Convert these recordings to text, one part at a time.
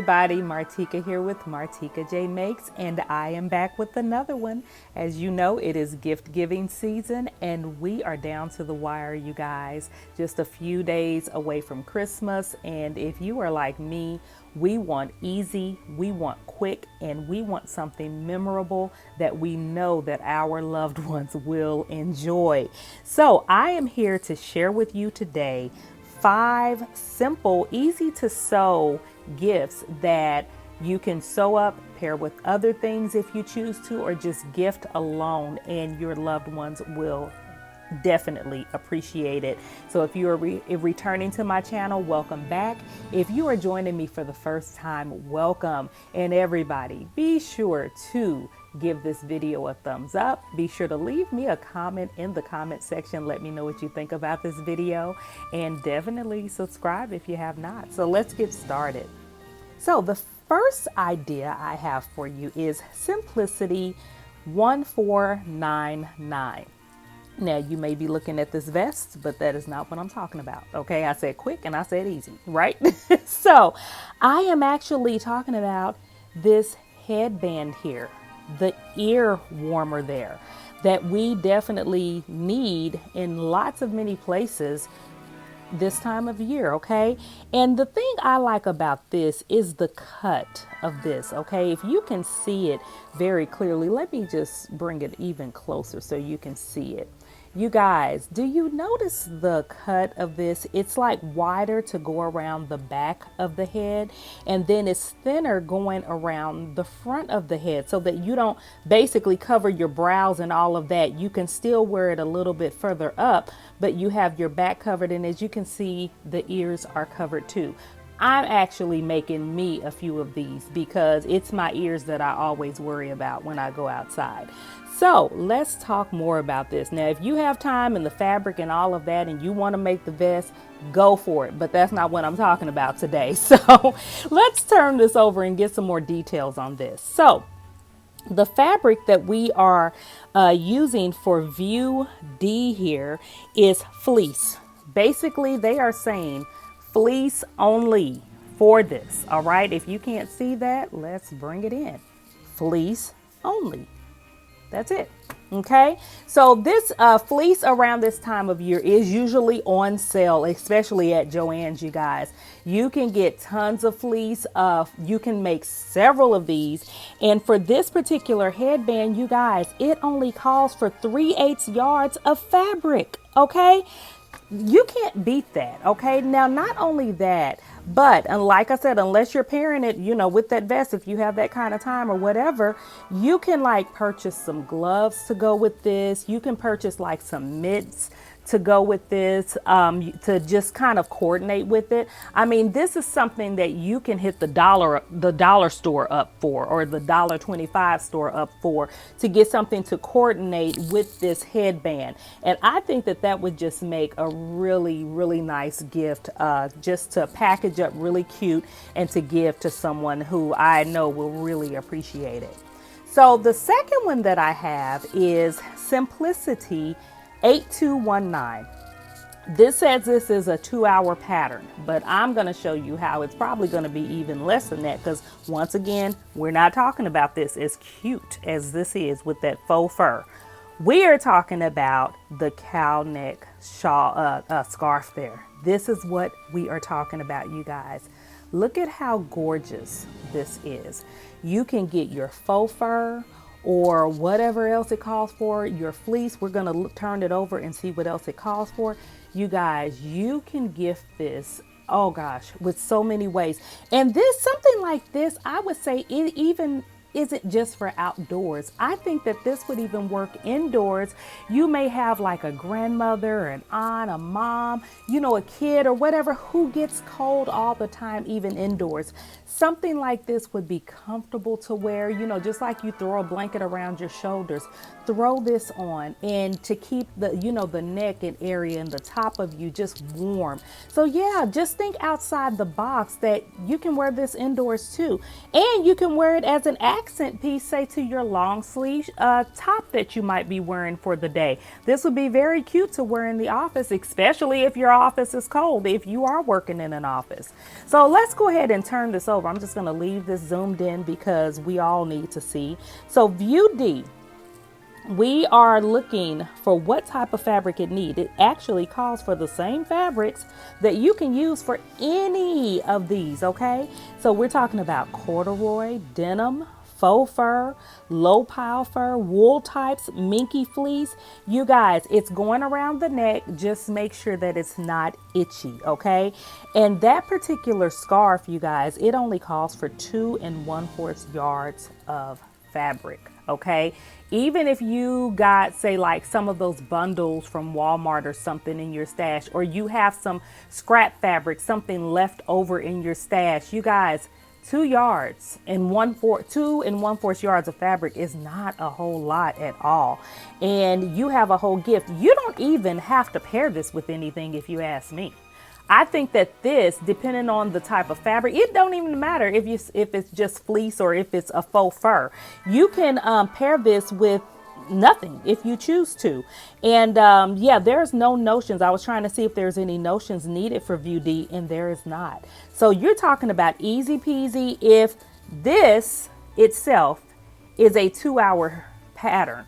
everybody, Martika here with Martika J Makes, and I am back with another one. As you know, it is gift giving season and we are down to the wire, you guys. Just a few days away from Christmas, and if you are like me, we want easy, we want quick, and we want something memorable that we know that our loved ones will enjoy. So I am here to share with you today 5 simple, easy to sew gifts that you can sew up, pair with other things if you choose to, or just gift alone, and your loved ones will definitely appreciate it. So if you are returning to my channel, welcome back. If you are joining me for the first time, welcome. And everybody, be sure to give this video a thumbs up. Be sure to leave me a comment in the comment section. Let me know what you think about this video, and definitely subscribe if you have not. So let's get started. So the first idea I have for you is Simplicity 1499. Now, you may be looking at this vest, but that is not what I'm talking about. Okay, I said quick and I said easy, right? So I am actually talking about this headband here, the ear warmer there, that we definitely need in lots of many places this time of year. Okay, and the thing I like about this is the cut of this. Okay, if you can see it very clearly, let me just bring it even closer so you can see it. You guys, do you notice the cut of this? It's like wider to go around the back of the head, and then it's thinner going around the front of the head, so that you don't basically cover your brows and all of that. You can still wear it a little bit further up, but you have your back covered, and as you can see, the ears are covered too. I'm actually making me a few of these because it's my ears that I always worry about when I go outside. So let's talk more about this. Now, if you have time and the fabric and all of that, and you want to make the vest, go for it. But that's not what I'm talking about today. So let's turn this over and get some more details on this. So the fabric that we are using for view D here is fleece. Basically, they are saying fleece only for this. All right. If you can't see that, let's bring it in. Fleece only. That's it. Okay, so this fleece around this time of year is usually on sale, especially at Joann's, you guys. You can get tons of fleece. You can make several of these. And for this particular headband, you guys, it only calls for 3/8 yards of fabric. Okay, you can't beat that. Okay, now not only that, but and like I said, unless you're pairing it, you know, with that vest, if you have that kind of time or whatever, you can like purchase some gloves to go with this. You can purchase like some mitts to go with this, to just kind of coordinate with it. I mean, this is something that you can hit the dollar store up for, or the $1.25 store up for, to get something to coordinate with this headband. And I think that that would just make a really, really nice gift, just to package up really cute and to give to someone who I know will really appreciate it. So the second one that I have is Simplicity 8219. This says this is a 2-hour pattern, but I'm going to show you how it's probably going to be even less than that, because once again, we're not talking about this as cute as this is with that faux fur. We are talking about the cowl neck shawl, scarf there. This is what we are talking about, you guys. Look at how gorgeous this is. You can get your faux fur or whatever else it calls for, your fleece. We're going to turn it over and see what else it calls for. You guys, you can gift this, oh gosh, with so many ways. And this, something like this, I would say it even isn't just for outdoors. I think that this would even work indoors. You may have like a grandmother, an aunt, a mom, you know, a kid or whatever who gets cold all the time, even indoors. Something like this would be comfortable to wear, you know, just like you throw a blanket around your shoulders, throw this on, and to keep the, you know, the neck and area and the top of you just warm. So yeah, just think outside the box that you can wear this indoors too. And you can wear it as an accent accent piece, say to your long sleeve top that you might be wearing for the day. This would be very cute to wear in the office, especially if your office is cold, if you are working in an office. So let's go ahead and turn this over. I'm just going to leave this zoomed in because we all need to see. So view D. We are looking for what type of fabric it needs. It actually calls for the same fabrics that you can use for any of these, okay? So we're talking about corduroy, denim, faux fur, low pile fur, wool types, minky fleece. You guys, it's going around the neck. Just make sure that it's not itchy, okay? And that particular scarf, you guys, it only calls for 2 1/4 yards of fabric, okay? Even if you got, say, like some of those bundles from Walmart or something in your stash, or you have some scrap fabric, something left over in your stash, you guys, 2 yards and 2 1/4 yards of fabric is not a whole lot at all. And you have a whole gift. You don't even have to pair this with anything, if you ask me. I think that this, depending on the type of fabric, it don't even matter if it's just fleece or if it's a faux fur. You can pair this with nothing if you choose to. And yeah, there's no notions. I was trying to see if there's any notions needed for View D, and there is not. So you're talking about easy peasy if this itself is a 2-hour pattern.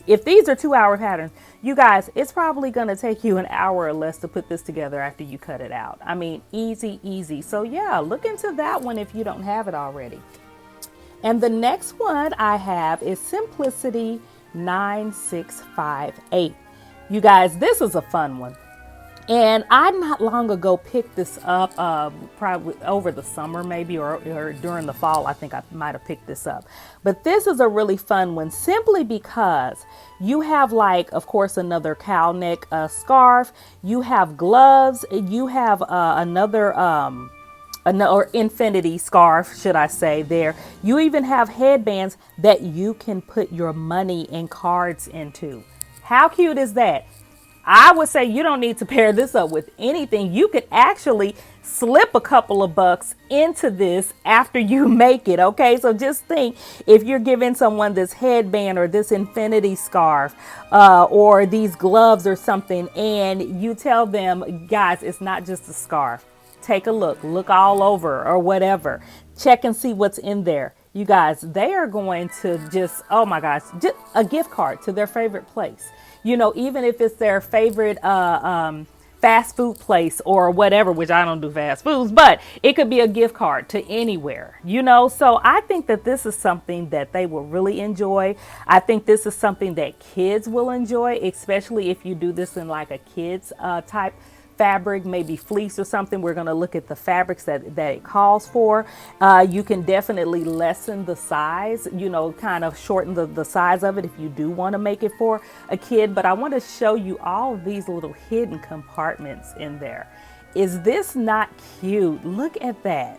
If these are 2-hour patterns, you guys, it's probably going to take you an hour or less to put this together after you cut it out. I mean, easy, easy. So yeah, look into that one if you don't have it already. And the next one I have is Simplicity 9658. You guys, this is a fun one. And I not long ago picked this up, probably over the summer maybe, or during the fall. I think I might have picked this up. But this is a really fun one simply because you have, like, of course, another cowl neck scarf. You have gloves. You have another infinity scarf, should I say, there. You even have headbands that you can put your money and cards into. How cute is that? I would say you don't need to pair this up with anything. You could actually slip a couple of bucks into this after you make it, okay? So just think, if you're giving someone this headband or this infinity scarf or these gloves or something, and you tell them, guys, it's not just a scarf. Take a look all over or whatever. Check and see what's in there. You guys, they are going to just, oh my gosh, just a gift card to their favorite place. You know, even if it's their favorite fast food place or whatever, which I don't do fast foods, but it could be a gift card to anywhere, you know. So I think that this is something that they will really enjoy. I think this is something that kids will enjoy, especially if you do this in like a kids type fabric, maybe fleece or something. We're going to look at the fabrics that it calls for. You can definitely lessen the size, you know, kind of shorten the size of it if you do want to make it for a kid. But I want to show you all of these little hidden compartments in there. Is this not cute? Look at that.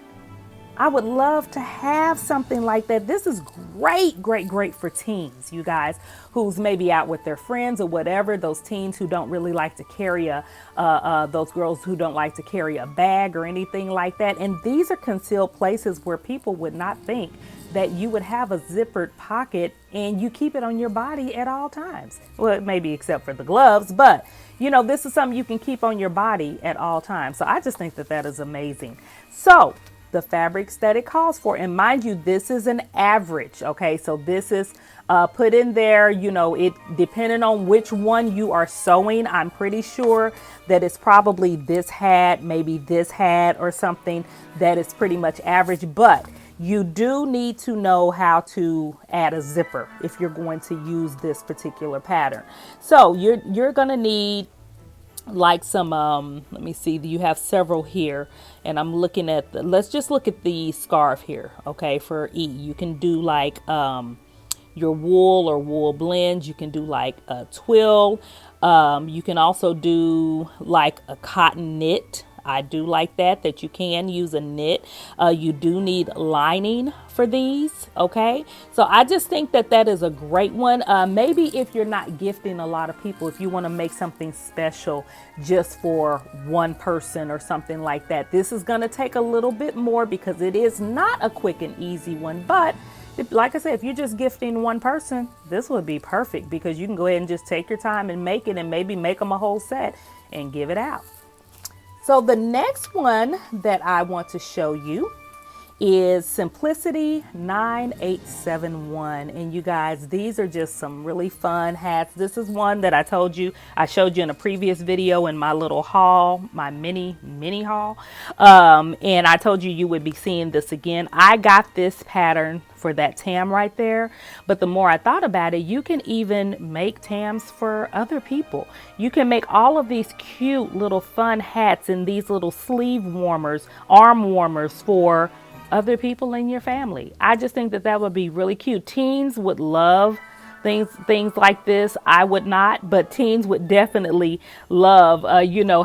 I would love to have something like that. This is great, great, great for teens, you guys, who's maybe out with their friends or whatever. Those teens who don't really like to carry those girls who don't like to carry a bag or anything like that. And these are concealed places where people would not think that you would have a zippered pocket and you keep it on your body at all times. Well, maybe except for the gloves, but you know, this is something you can keep on your body at all times. So I just think that that is amazing. So the fabrics that it calls for, and mind you, this is an average, okay? So this is put in there, you know, it depending on which one you are sewing. I'm pretty sure that it's probably this hat, maybe this hat or something that is pretty much average, but you do need to know how to add a zipper if you're going to use this particular pattern. So you're gonna need like some let me see, you have several here, and I'm looking at let's just look at the scarf here, okay? For E, you can do like your wool or wool blends. You can do like a twill. You can also do like a cotton knit. I do like that you can use a knit. You do need lining for these, okay? So I just think that that is a great one. Maybe if you're not gifting a lot of people, if you want to make something special just for one person or something like that, this is going to take a little bit more because it is not a quick and easy one, but like I said, if you're just gifting one person, this would be perfect because you can go ahead and just take your time and make it and maybe make them a whole set and give it out. So the next one that I want to show you is Simplicity 9871. And you guys, these are just some really fun hats. This is one that I showed you in a previous video in my little haul, my mini haul. And I told you would be seeing this again. I got this pattern for that tam right there. But the more I thought about it, you can even make tams for other people. You can make all of these cute little fun hats and these little sleeve warmers, arm warmers for other people in your family. I just think that would be really cute. Teens would love things like this. I would not, but teens would definitely love,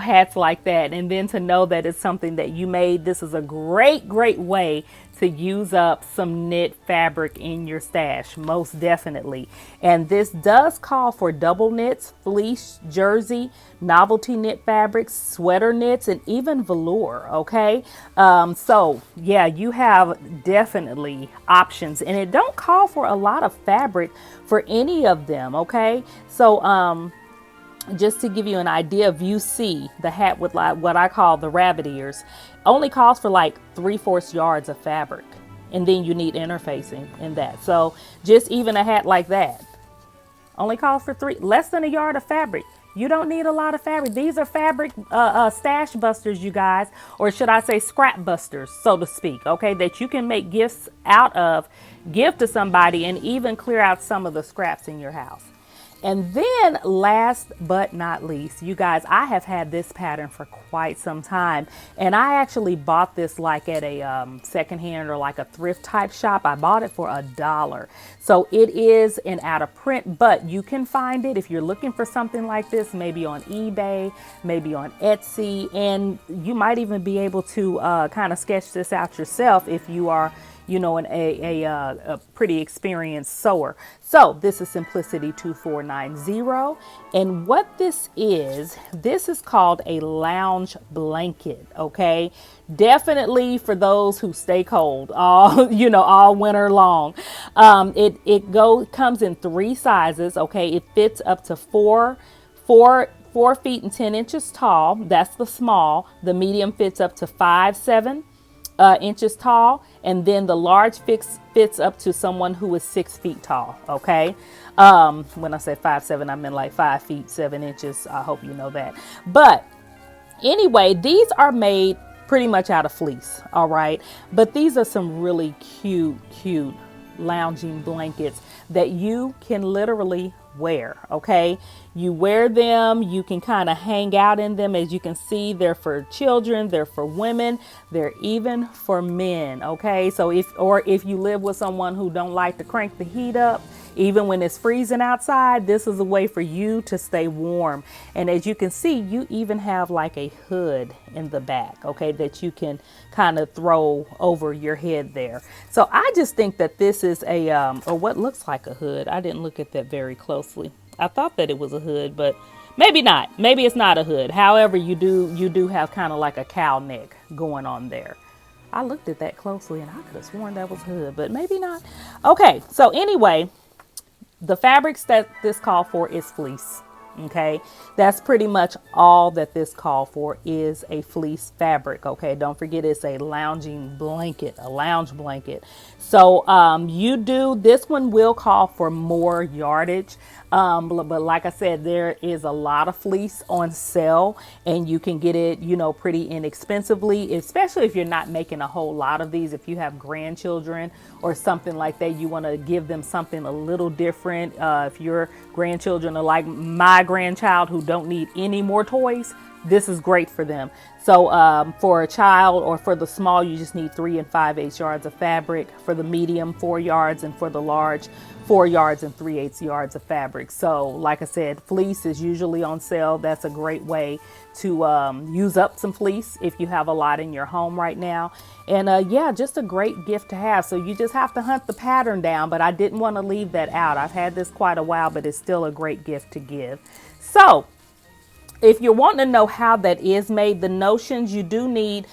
hats like that. And then to know that it's something that you made, this is a great way to use up some knit fabric in your stash, most definitely. And this does call for double knits, fleece, jersey, novelty knit fabrics, sweater knits, and even velour. Okay. So yeah, you have definitely options, and it don't call for a lot of fabric for any of them. Okay. So, just to give you an idea, if you see the hat with like what I call the rabbit ears, only calls for like 3/4 yards of fabric. And then you need interfacing in that. So just even a hat like that only calls for less than a yard of fabric. You don't need a lot of fabric. These are fabric stash busters, you guys, or should I say scrap busters, so to speak, okay, that you can make gifts out of, give to somebody, and even clear out some of the scraps in your house. And then last but not least, you guys, I have had this pattern for quite some time, and I actually bought this like at a secondhand or like a thrift type shop. I bought it for $1. So it is an out of print, but you can find it if you're looking for something like this, maybe on eBay, maybe on Etsy, and you might even be able to kind of sketch this out yourself if you are a pretty experienced sewer. So this is Simplicity 2490. And what this is called a lounge blanket. Okay. Definitely for those who stay cold all winter long. It comes in 3 sizes. Okay. It fits up to 4 feet and 10 inches tall. That's the small. The medium fits up to 5'7" inches tall, and then the large fits up to someone who is 6 feet tall. Okay. When I say 5'7", I meant like 5 feet 7 inches. I hope you know that. But anyway, these are made pretty much out of fleece. All right. But these are some really cute lounging blankets that you can literally wear. Okay. You wear them, you can kind of hang out in them. As you can see, they're for children, they're for women, they're even for men. Okay. So if you live with someone who don't like to crank the heat up, even when it's freezing outside, this is a way for you to stay warm. And as you can see, you even have like a hood in the back, okay, that you can kind of throw over your head there. So I just think that this is or what looks like a hood. I didn't look at that very closely. I thought that it was a hood, but maybe not. Maybe it's not a hood. However, you do have kind of like a cowl neck going on there. I looked at that closely and I could have sworn that was a hood, but maybe not. Okay, so anyway, the fabrics that this call for is fleece. Okay, that's pretty much all that this call for is, a fleece fabric. Okay, don't forget it's a lounging blanket, a lounge blanket. So this one will call for more yardage. But like I said, there is a lot of fleece on sale and you can get it, pretty inexpensively, especially if you're not making a whole lot of these. If you have grandchildren or something like that, you want to give them something a little different. If your grandchildren are like my grandchild who don't need any more toys, this is great for them. So for a child or for the small, you just need 3 5/8 yards of fabric. For the medium, 4 yards, and for the large, 4 yards and 3/8 yards of fabric. So like I said, fleece is usually on sale. That's a great way to use up some fleece if you have a lot in your home right now. And yeah, just a great gift to have. So you just have to hunt the pattern down, but I didn't want to leave that out. I've had this quite a while, but it's still a great gift to give. So if you're wanting to know how that is made, the notions, you do need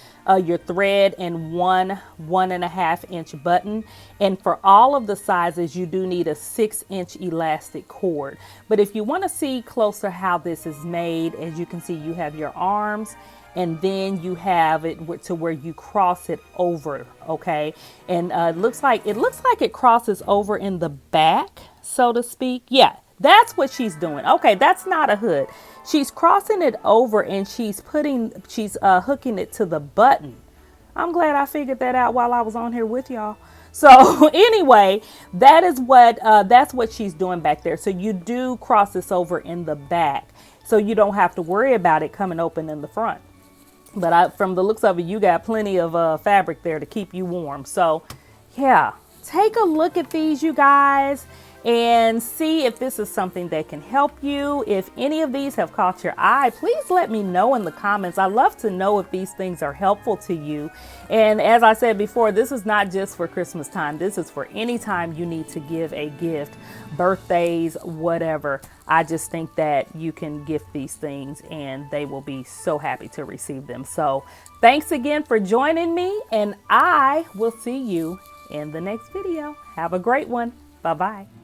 your thread and 1.5 inch button. And for all of the sizes, you do need a 6-inch elastic cord. But if you want to see closer how this is made, as you can see, you have your arms, and then you have it to where you cross it over, okay? And it looks like it crosses over in the back, so to speak. Yeah, that's what she's doing. Okay, that's not a hood. She's crossing it over and she's hooking it to the button. I'm glad I figured that out while I was on here with y'all. So anyway, that's what she's doing back there. So you do cross this over in the back, so you don't have to worry about it coming open in the front. But from the looks of it, you got plenty of fabric there to keep you warm. So yeah, take a look at these, you guys, and see if this is something that can help you. If any of these have caught your eye, please let me know in the comments. I love to know if these things are helpful to you. And as I said before, this is not just for Christmas time. This is for any time you need to give a gift, birthdays, whatever. I just think that you can gift these things and they will be so happy to receive them. So thanks again for joining me, and I will see you in the next video. Have a great one. Bye-bye.